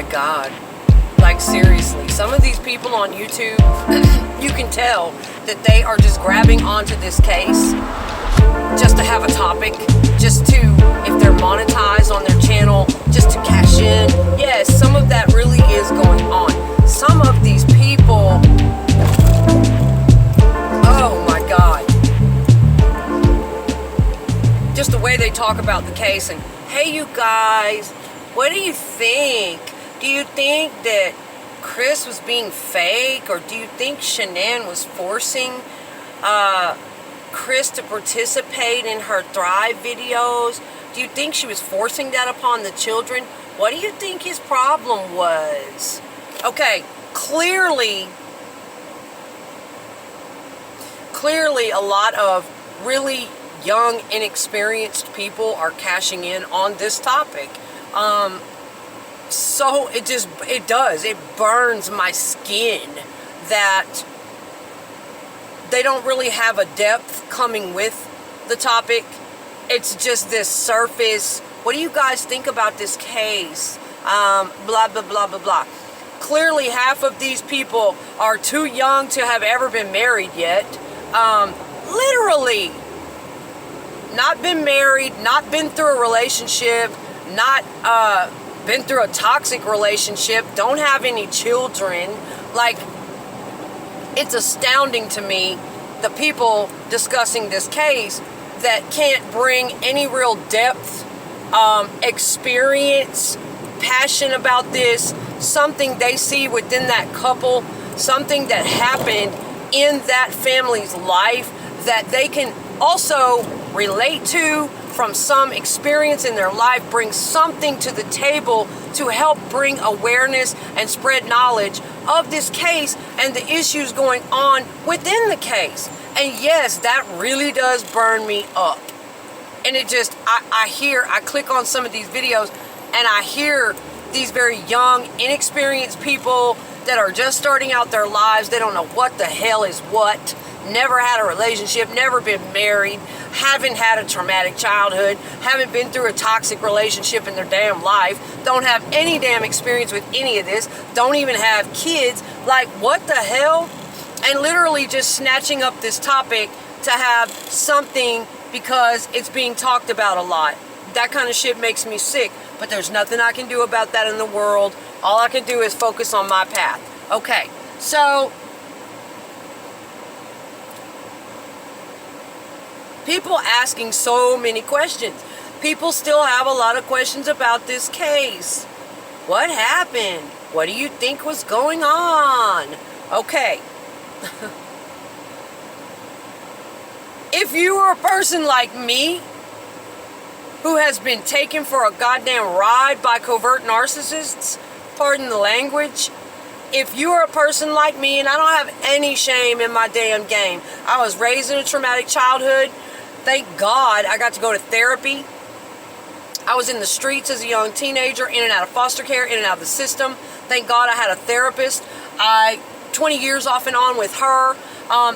my God. Like, seriously, some of these people on YouTube, you can tell that they are just grabbing onto this case just to have a topic, just to, if they're monetized on their channel, just to cash in. Yes, some of that really is going on. Some of these people, oh my God. Just the way they talk about the case and, hey, you guys, what do you think? Do you think that Chris was being fake, or do you think Shanann was forcing Chris to participate in her Thrive videos? Do you think she was forcing that upon the children? What do you think his problem was? Okay, clearly a lot of really young, inexperienced people are cashing in on this topic. So it burns my skin that they don't really have a depth coming with the topic. It's just this surface, what do you guys think about this case? Blah, blah, blah, blah, blah. Clearly half of these people are too young to have ever been married yet. Literally. Not been married, not been through a relationship, not been through a toxic relationship, don't have any children. Like, it's astounding to me, the people discussing this case that can't bring any real depth, experience, passion about this, something they see within that couple, something that happened in that family's life that they can also relate to from some experience in their life, bring something to the table to help bring awareness and spread knowledge of this case and the issues going on within the case. And yes, that really does burn me up. And it just, I click on some of these videos and I hear these very young, inexperienced people that are just starting out their lives. They don't know what the hell is what. Never had a relationship, never been married, haven't had a traumatic childhood, haven't been through a toxic relationship in their damn life, don't have any damn experience with any of this, don't even have kids. Like, what the hell? And literally just snatching up this topic to have something because it's being talked about a lot. That kind of shit makes me sick, but there's nothing I can do about that in the world. All I can do is focus on my path. Okay, so people asking so many questions. People still have a lot of questions about this case. What happened? What do you think was going on? Okay. If you are a person like me, who has been taken for a goddamn ride by covert narcissists, pardon the language, if you are a person like me, and I don't have any shame in my damn game, I was raised in a traumatic childhood. Thank God I got to go to therapy. I was in the streets as a young teenager, in and out of foster care, in and out of the system. Thank God I had a therapist. 20 years off and on with her.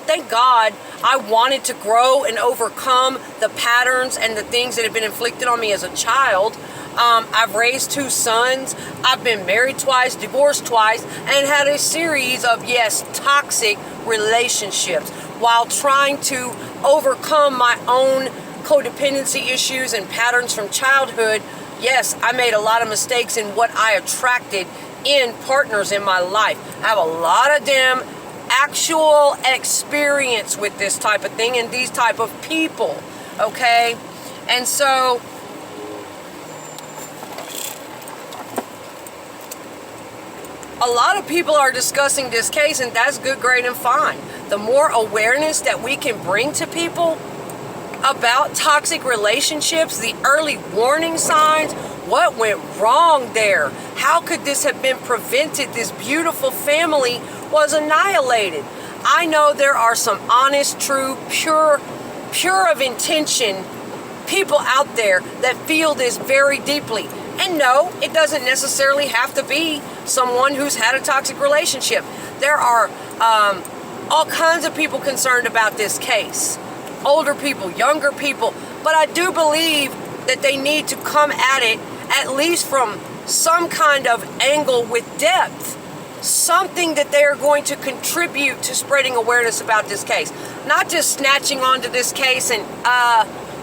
Thank God I wanted to grow and overcome the patterns and the things that have been inflicted on me as a child. I've raised 2 sons. I've been married twice, divorced twice, and had a series of, yes, toxic relationships while trying to overcome my own codependency issues and patterns from childhood. Yes, I made a lot of mistakes in what I attracted in partners in my life. I have a lot of damn actual experience with this type of thing and these type of people, okay? And so a lot of people are discussing this case, and that's good, great, and fine. The more awareness that we can bring to people about toxic relationships, the early warning signs, what went wrong there? How could this have been prevented? This beautiful family was annihilated. I know there are some honest, true, pure of intention people out there that feel this very deeply. And no, it doesn't necessarily have to be someone who's had a toxic relationship. There are all kinds of people concerned about this case. Older people, younger people. But I do believe that they need to come at it at least from some kind of angle with depth, something that they are going to contribute to spreading awareness about this case. Not just snatching onto this case and,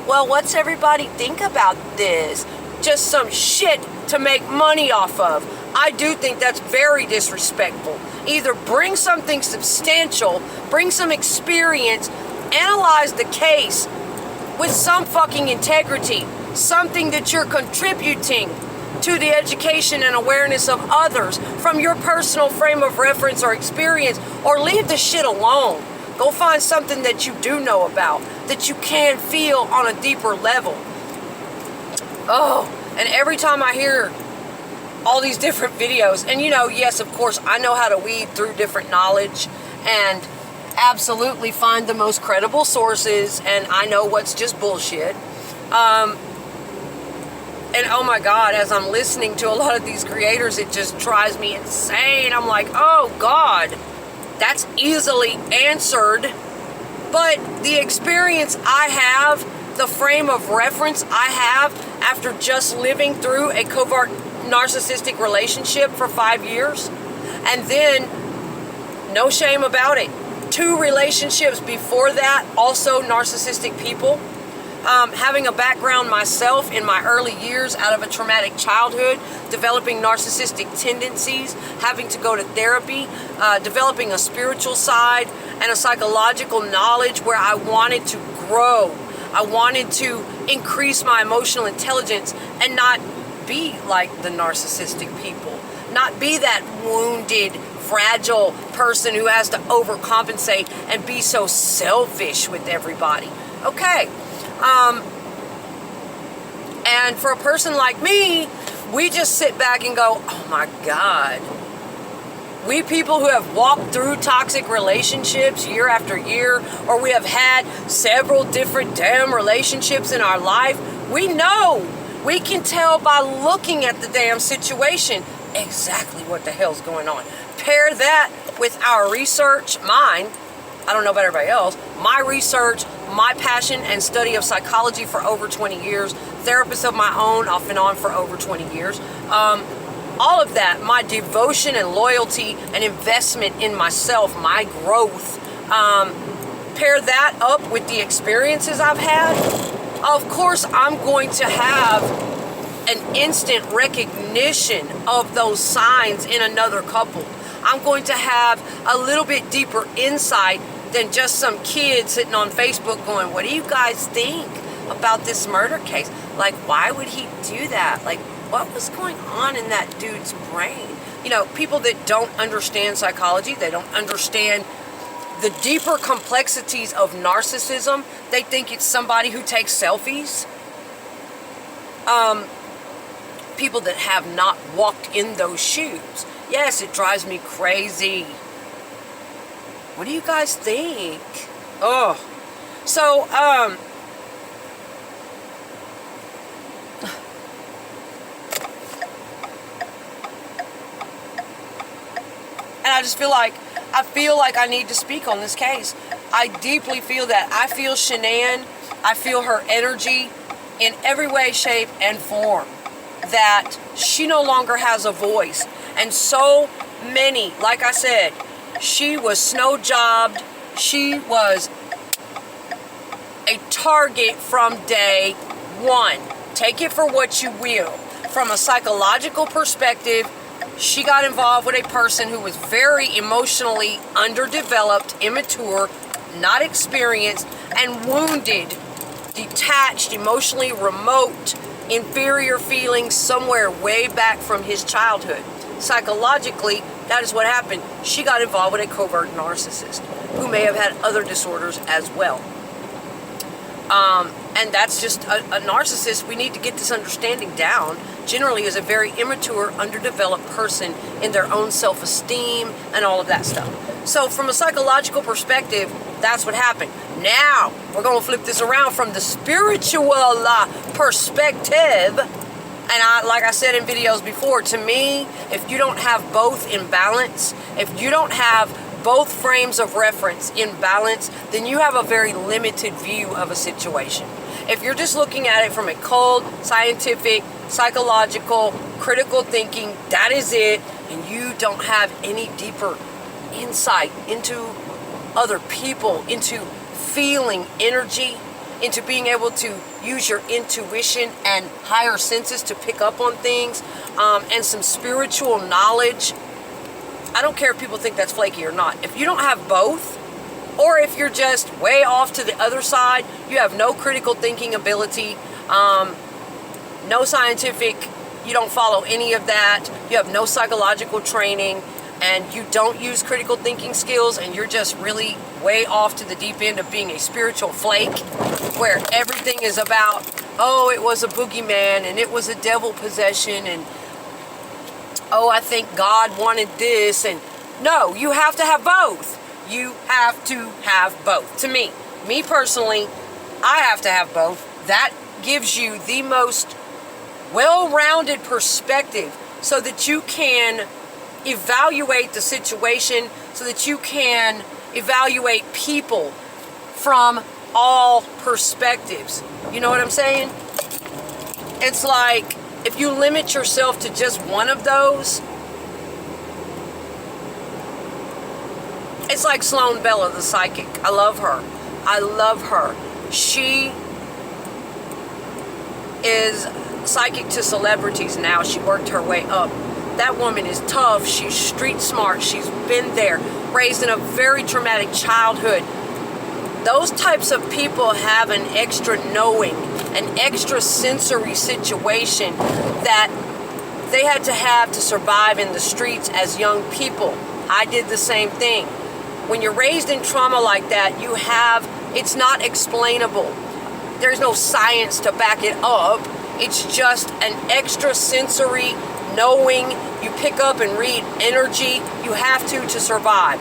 well, what's everybody think about this? Just some shit to make money off of. I do think that's very disrespectful. Either bring something substantial, bring some experience, analyze the case with some fucking integrity, something that you're contributing to the education and awareness of others from your personal frame of reference or experience, or leave the shit alone. Go find something that you do know about, that you can feel on a deeper level. Oh, and every time I hear all these different videos, and yes, of course, I know how to weed through different knowledge and absolutely find the most credible sources, and I know what's just bullshit. And oh my God, as I'm listening to a lot of these creators, it just drives me insane. I'm like, oh God, that's easily answered. But the experience I have, the frame of reference I have after just living through a covert narcissistic relationship for 5 years, and then, no shame about it, 2 relationships before that, also narcissistic people. Having a background myself in my early years out of a traumatic childhood, developing narcissistic tendencies, having to go to therapy, developing a spiritual side and a psychological knowledge where I wanted to grow. I wanted to increase my emotional intelligence and not be like the narcissistic people, not be that wounded, fragile person who has to overcompensate and be so selfish with everybody. Okay. And for a person like me, we just sit back and go, oh my God. We people who have walked through toxic relationships year after year, or we have had several different damn relationships in our life, we know, we can tell by looking at the damn situation exactly what the hell's going on. Pair that with our research, mine, I don't know about everybody else, my research, my passion and study of psychology for over 20 years, therapist of my own off and on for over 20 years, all of that, my devotion and loyalty and investment in myself, my growth, pair that up with the experiences I've had, of course I'm going to have an instant recognition of those signs in another couple. I'm going to have a little bit deeper insight than just some kid sitting on Facebook going, what do you guys think about this murder case? Like, why would he do that? Like, what was going on in that dude's brain? People that don't understand psychology, they don't understand the deeper complexities of narcissism. They think it's somebody who takes selfies. People that have not walked in those shoes. Yes, it drives me crazy. What do you guys think? Oh, so, and I just feel like I need to speak on this case. I deeply feel that. I feel Shanann. I feel her energy in every way, shape, and form. That she no longer has a voice. And so many, like I said, she was snow jobbed. She was a target from day one. Take it for what you will. From a psychological perspective, she got involved with a person who was very emotionally underdeveloped, immature, not experienced, and wounded, detached, emotionally remote, inferior feelings somewhere way back from his childhood. Psychologically, that is what happened. She got involved with a covert narcissist who may have had other disorders as well. And that's just a narcissist. We need to get this understanding down. Generally is a very immature, underdeveloped person in their own self-esteem and all of that stuff. So from a psychological perspective, that's what happened. Now, we're going to flip this around from the spiritual perspective. And like I said in videos before, to me, if you don't have both in balance, if you don't have both frames of reference in balance, then you have a very limited view of a situation. If you're just looking at it from a cold, scientific, psychological, critical thinking. That is it. And you don't have any deeper insight into other people, into feeling energy, into being able to use your intuition and higher senses to pick up on things, and some spiritual knowledge. I don't care if people think that's flaky or not. If you don't have both, or if you're just way off to the other side, you have no critical thinking ability, no scientific, you don't follow any of that, you have no psychological training, and you don't use critical thinking skills, and you're just really way off to the deep end of being a spiritual flake, where everything is about, oh, it was a boogeyman, and it was a devil possession, and oh, I think God wanted this, and no, you have to have both. You have to have both. To me personally, I have to have both. That gives you the most well-rounded perspective so that you can evaluate the situation, so that you can evaluate people from all perspectives. You know what I'm saying? It's like if you limit yourself to just one of those, it's like Sloan Bella, the psychic. I love her. I love her. She is psychic to celebrities now. She worked her way up. That woman is tough. She's street smart. She's been there, raised in a very traumatic childhood. Those types of people have an extra knowing, an extra sensory situation that they had to have to survive in the streets as young people. I did the same thing. When you're raised in trauma like that, it's not explainable. There's no science to back it up. It's just an extra sensory knowing. You pick up and read energy. You have to survive.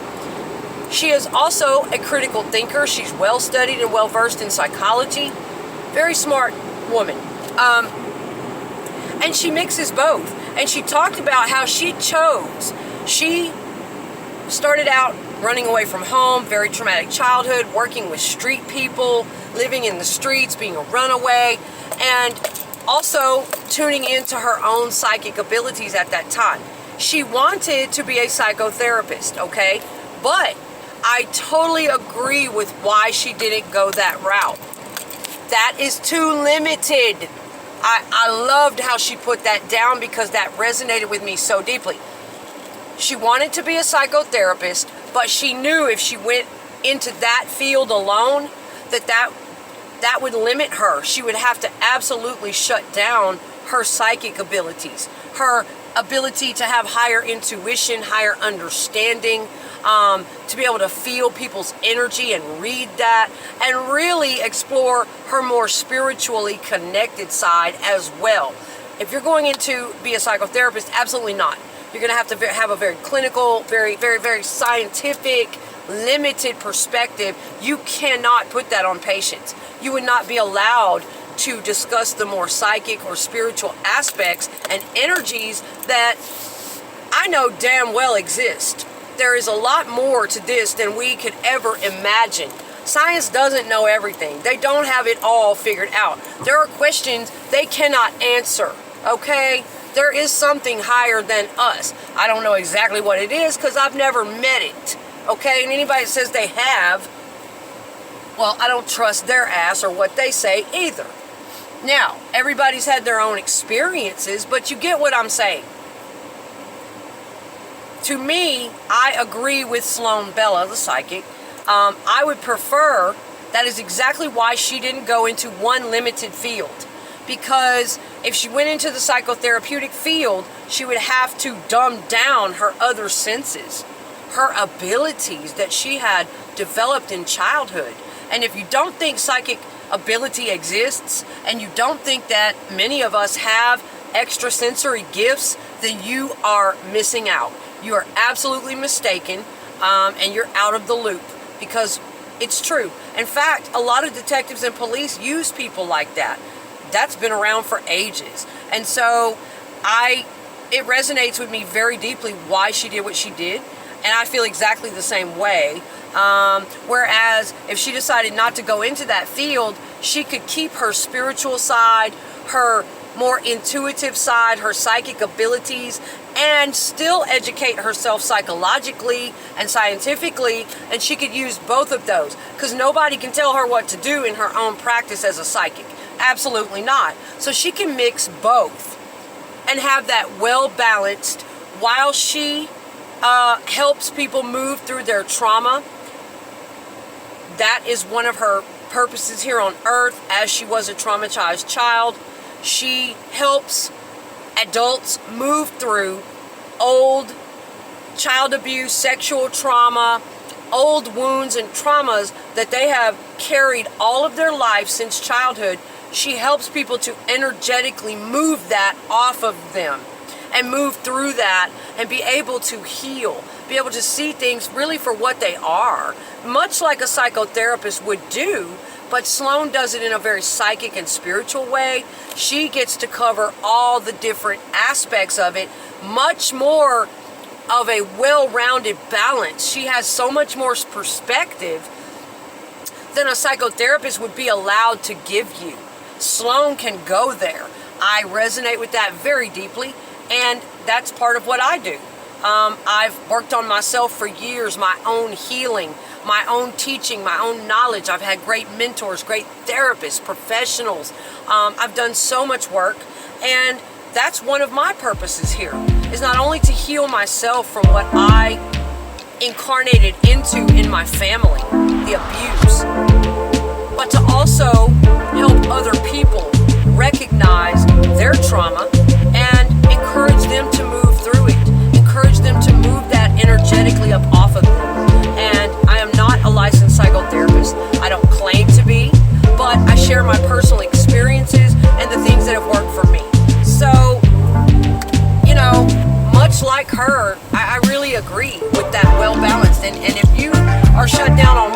She is also a critical thinker. She's well studied and well versed in psychology. Very smart woman. And she mixes both. And she talked about how she started out running away from home, very traumatic childhood, working with street people, living in the streets, being a runaway, and also tuning into her own psychic abilities at that time. She wanted to be a psychotherapist, okay? But I totally agree with why she didn't go that route. That is too limited. I loved how she put that down because that resonated with me so deeply. She wanted to be a psychotherapist, but she knew if she went into that field alone, that would limit her. She would have to absolutely shut down her psychic abilities, her ability to have higher intuition, higher understanding, to be able to feel people's energy and read that, and really explore her more spiritually connected side as well. If you're going into be a psychotherapist, absolutely not. You're going to have a very clinical, very, very, very scientific, limited perspective. You cannot put that on patients. You would not be allowed to discuss the more psychic or spiritual aspects and energies that I know damn well exist. There is a lot more to this than we could ever imagine. Science doesn't know everything. They don't have it all figured out. There are questions they cannot answer, okay? There is something higher than us. I don't know exactly what it is because I've never met it, okay? And anybody that says they have, well, I don't trust their ass or what they say either. Now, everybody's had their own experiences, but you get what I'm saying. To me, I agree with Sloan Bella, the psychic. I would prefer, that is exactly why she didn't go into one limited field. Because if she went into the psychotherapeutic field, she would have to dumb down her other senses, her abilities that she had developed in childhood. And if you don't think psychic ability exists, and you don't think that many of us have extrasensory gifts, then you are missing out. You are absolutely mistaken, and you're out of the loop, because it's true. In fact, a lot of detectives and police use people like that. That's been around for ages. And so it resonates with me very deeply why she did what she did, and I feel exactly the same way. Whereas if she decided not to go into that field, she could keep her spiritual side, her more intuitive side, her psychic abilities, and still educate herself psychologically and scientifically, and she could use both of those, because nobody can tell her what to do in her own practice as a psychic. Absolutely not. So she can mix both and have that well balanced while she helps people move through their trauma. That is one of her purposes here on earth, as she was a traumatized child. She helps adults move through old child abuse, sexual trauma, old wounds and traumas that they have carried all of their life since childhood. She helps people to energetically move that off of them and move through that and be able to heal, be able to see things really for what they are, much like a psychotherapist would do. But Sloan does it in a very psychic and spiritual way. She gets to cover all the different aspects of it, much more of a well-rounded balance. She has so much more perspective than a psychotherapist would be allowed to give you. Sloan can go there. I resonate with that very deeply, and that's part of what I do. I've worked on myself for years, my own healing, my own teaching, my own knowledge. I've had great mentors, great therapists, professionals. I've done so much work, and that's one of my purposes here, is not only to heal myself from what I incarnated into in my family, the abuse, but to also help other people recognize their trauma and encourage them to move through it, encourage them to move that energetically up off of them. And I am not a licensed psychotherapist. I don't claim to be, but I share my personal experiences and the things that have worked for me. So, you know, much like her, I really agree with that well balanced. And if you are shut down on